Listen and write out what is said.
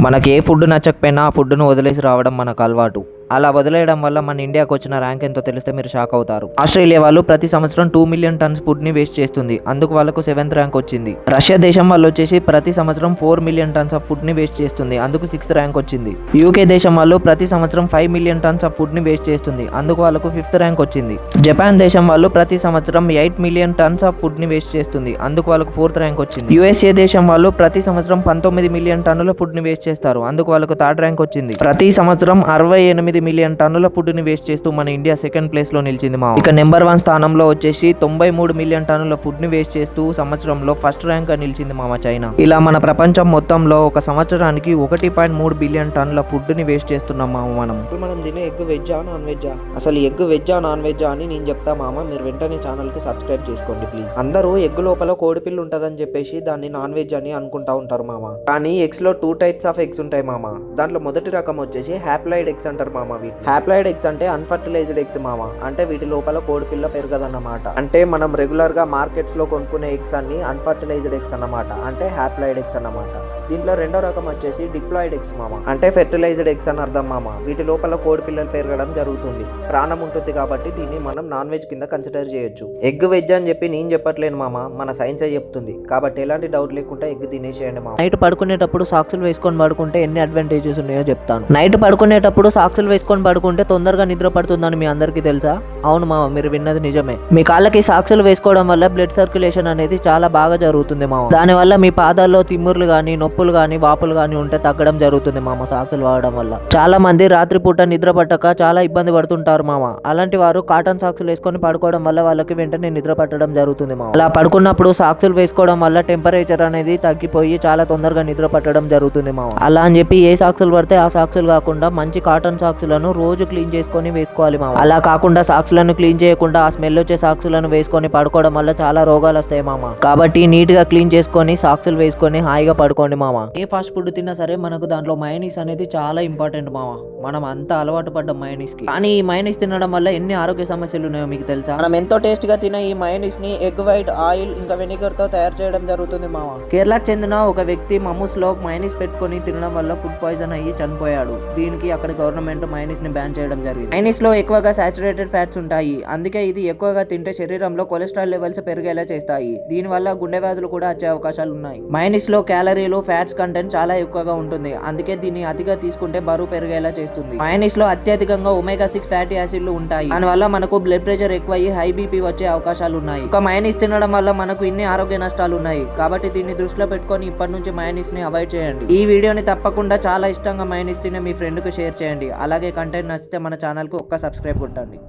మనకి ఏ ఫుడ్ నచ్చకపోయినా ఆ ఫుడ్ను వదిలేసి రావడం మనకు అలవాటు. అలా వదిలేయడం వల్ల మన ఇండియాకు వచ్చిన ర్యాంక్ ఎంతో తెలిస్తే మీరు షాక్ అవుతారు. ఆస్ట్రేలియా వాళ్ళు ప్రతి సంవత్సరం 2 మిలియన్ టన్స్ ఫుడ్ ని వేస్ట్ చేస్తుంది. అందుకు వాళ్ళకు 7th ర్యాంక్ వచ్చింది. రష్యా దేశం వాళ్ళు వచ్చేసి ప్రతి సంవత్సరం 4 మిలియన్ టన్స్ ఆఫ్ ఫుడ్ ని వేస్ట్ చేస్తుంది. అందుకు 6th ర్యాంక్ వచ్చింది. యూకే దేశం వాళ్ళు ప్రతి సంవత్సరం 5 మిలియన్ టన్స్ ఆఫ్ ఫుడ్ ని వేస్ట్ చేస్తుంది. అందుకు వాళ్ళకు 5th ర్యాంక్ వచ్చింది. జపాన్ దేశం వాళ్ళు ప్రతి సంవత్సరం 8 మిలియన్ టన్స్ ఆఫ్ ఫుడ్ ని వేస్ట్ చేస్తుంది. అందుకు వాళ్ళకు 4th ర్యాంక్ వచ్చింది. యుఎస్ఏ దేశం వాళ్ళు ప్రతి సంవత్సరం 19 మిలియన్ టన్నుల ఫుడ్ ని వేస్ట్ చేస్తారు. అందుకు వాళ్ళకు 3rd ర్యాంక్ వచ్చింది. ప్రతి సంవత్సరం 68 మిలియన్ టన్నుల ఫుడ్ ని వేస్ట్ చేస్తూ మన ఇండియా 2nd ప్లేస్ లో నిలిచింది మా. ఇక నెంబర్ 1 స్థానంలో వచ్చేసి 93 మిలియన్ టన్నుల ఫుడ్ ని వేస్ట్ చేస్తూ సంవత్సరంలో 1st ర్యాంక్ గా నిలిచింది మామ చైనా. ఇలా మన ప్రపంచం మొత్తంలో ఒక సంవత్సరానికి 1.3 బిలియన్ టన్నుల ఫుడ్ ని వేస్ట్ చేస్తున్నాం మామ మనం తినే ఎగ్ వెజ్జా నాన్ వెజ్జా? అసలు ఎగ్ వెజ్జా నాన్ వెజ్జా అని నేను చెప్తా మామ, మీరు వెంటనే ఛానల్ కి సబ్స్క్రైబ్ చేసుకోండి ప్లీజ్. అందరూ ఎగ్ లోపల కోడిపిల్ల ఉంటదని చెప్పేసి దాన్ని నాన్ వెజ్ అని అనుకుంటా ఉంటారు మామ. కానీ ఎగ్స్ లో 2 టైప్స్ ఆఫ్ ఎగ్స్ ఉంటాయి మామ. దాంట్లో మొదటి రకం వచ్చేసి హ్యాప్లాయిడ్ ఎగ్స్ అంటారు మామ. హ్యాప్లాయిడ్ ఎగ్స్ అంటే అన్ఫర్టిలైజ్డ్ ఎగ్స్ మామ. అంటే వీటి లోపల కోడిపిల్ల పెరగదన్నమాట. అంటే మనం రెగ్యులర్ గా మార్కెట్స్ లో కొనుక్కునే ఎగ్స్ అన్ని అన్ఫర్టిలైజ్డ్ ఎగ్స్ అన్నమాట. అంటే హ్యాప్లాయిడ్ ఎగ్స్ అన్నమాట. దీంట్లో రెండో రకం వచ్చేసి డిప్లాయిడ్ ఎగ్స్ మామ. అంటే ఫెర్టిలైజ్డ్ ఎగ్స్ అని అర్థం మామ. వీటి లోపల కోడి పిల్లలు పెరగడం జరుగుతుంది. ప్రాణం ఉంటుంది కాబట్టి దీన్ని మనం నాన్ వెజ్ కింద కన్సిడర్ చేయొచ్చు. ఎగ్ వెజ్ అని చెప్పి నేను చెప్పట్లేను మామ, మన సైన్స్ చెప్తుంది. కాబట్టి ఎలాంటి డౌట్ లేకుండా ఎగ్ తినేసేయండి మామ. నైట్ పడుకునేటప్పుడు సాక్సులు వేసుకొని పడుకుంటే ఎన్ని అడ్వాంటేజెస్ ఉన్నాయో చెప్తాను. నైట్ పడుకునేటప్పుడు సాక్సులు వేసుకొని పడుకుంటే తొందరగా నిద్ర పడుతుందని మీ అందరికీ తెలుసా? అవును మామ, మీరు విన్నది నిజమే. మీ కాళ్ళకి సాక్సులు వేసుకోవడం వల్ల బ్లడ్ సర్క్యులేషన్ అనేది చాలా బాగా జరుగుతుంది మామ. దానివల్ల మీ పాదాల్లో తిమ్ముర్లు గానీ, నొప్పులు గానీ, వాపులు గానీ ఉంటే తగ్గడం జరుగుతుంది మామ సాక్సులు వాడడం వల్ల. చాలా మంది రాత్రిపూట నిద్ర పట్టక చాలా ఇబ్బంది పడుతుంటారు మామ. అలాంటి వారు కాటన్ సాక్సులు వేసుకొని పడుకోవడం వల్ల వాళ్ళకి వెంటనే నిద్ర పట్టడం జరుగుతుంది మామ. అలా పడుకున్నప్పుడు సాక్సులు వేసుకోవడం వల్ల టెంపరేచర్ అనేది తగ్గిపోయి చాలా తొందరగా నిద్ర పట్టడం జరుగుతుంది మామ. అలా అని చెప్పి ఏ సాక్సులు పడితే ఆ సాక్సులు కాకుండా మంచి కాటన్ సాక్సులను రోజు క్లీన్ చేసుకొని వేసుకోవాలి మామ. అలా కాకుండా సాక్సులను క్లీన్ చేయకుండా ఆ స్మెల్ వచ్చే సాక్సులను వేసుకొని పడుకోవడం వల్ల చాలా రోగాలు వస్తాయి మామ. కాబట్టి నీట్ గా క్లీన్ చేసుకొని సాక్సులు వేసుకొని హాయిగా పడుకోండి మామ. ఏ ఫాస్ట్ ఫుడ్ తిన్నా సరే మనకు దాంట్లో మయోనీస్ అనేది చాలా ఇంపార్టెంట్ మామ. మనం అంతా అలవాటు పడ్డాం మయోనీస్ కి. కానీ ఈ మయోనీస్ తినడం వల్ల ఎన్ని ఆరోగ్య సమస్యలు ఉన్నాయో మీకు తెలుసా? మనం ఎంతో టేస్ట్ గా తినే ఈ మయోనీస్ ని ఎగ్ వైట్, ఆయిల్ ఇంకా వెనిగర్ తో తయారు చేయడం జరుగుతుంది మామ. కేరళకు చెందిన ఒక వ్యక్తి మమూస్ లో మయోనీస్ పెట్టుకొని తినడం వల్ల ఫుడ్ పాయిజన్ అయ్యి చనిపోయాడు. దీనికి అక్కడ గవర్నమెంట్ మయోనీస్ ని బ్యాన్ చేయడం జరిగింది. మయోనీస్ లో ఎక్కువగా సాచురేటెడ్ ఫ్యాట్స్ ఉంటాయి. అందుకే ఇది ఎక్కువగా తింటే శరీరంలో కొలెస్ట్రాల్ లెవెల్స్ పెరిగేలా చేస్తాయి. దీని వల్ల గుండె వ్యాధులు కూడా వచ్చే అవకాశాలు ఉన్నాయి. మయోనీస్ లో క్యాలరీలు, ఫ్యాట్స్ కంటెంట్ చాలా ఎక్కువగా ఉంటుంది. అందుకే దీన్ని అతిగా తీసుకుంటే బరువు పెరిగేలా చేస్తుంది. మయోనీస్ లో అత్యధికంగా ఒమేగా 6 ఫ్యాటీ యాసిడ్లు ఉంటాయి. దానివల్ల మనకు బ్లడ్ ప్రెషర్ ఎక్కువయ్యి హై బీపీ వచ్చే అవకాశాలు ఉన్నాయి. ఒక మయోనీస్ తినడం వల్ల మనకు ఇన్ని ఆరోగ్య నష్టాలు ఉన్నాయి. కాబట్టి దీన్ని దృష్టిలో పెట్టుకొని ఇప్పటి నుంచి మయోనీస్ ని అవాయిడ్ చేయండి. ఈ వీడియోని తప్పకుండా చాలా ఇష్టంగా మయోనీస్ తినే మీ ఫ్రెండ్ కు షేర్ చేయండి. అలాగే కంటెంట్ నచ్చితే మన ఛానల్ కు ఒక్క సబ్స్క్రైబ్ కొట్టండి.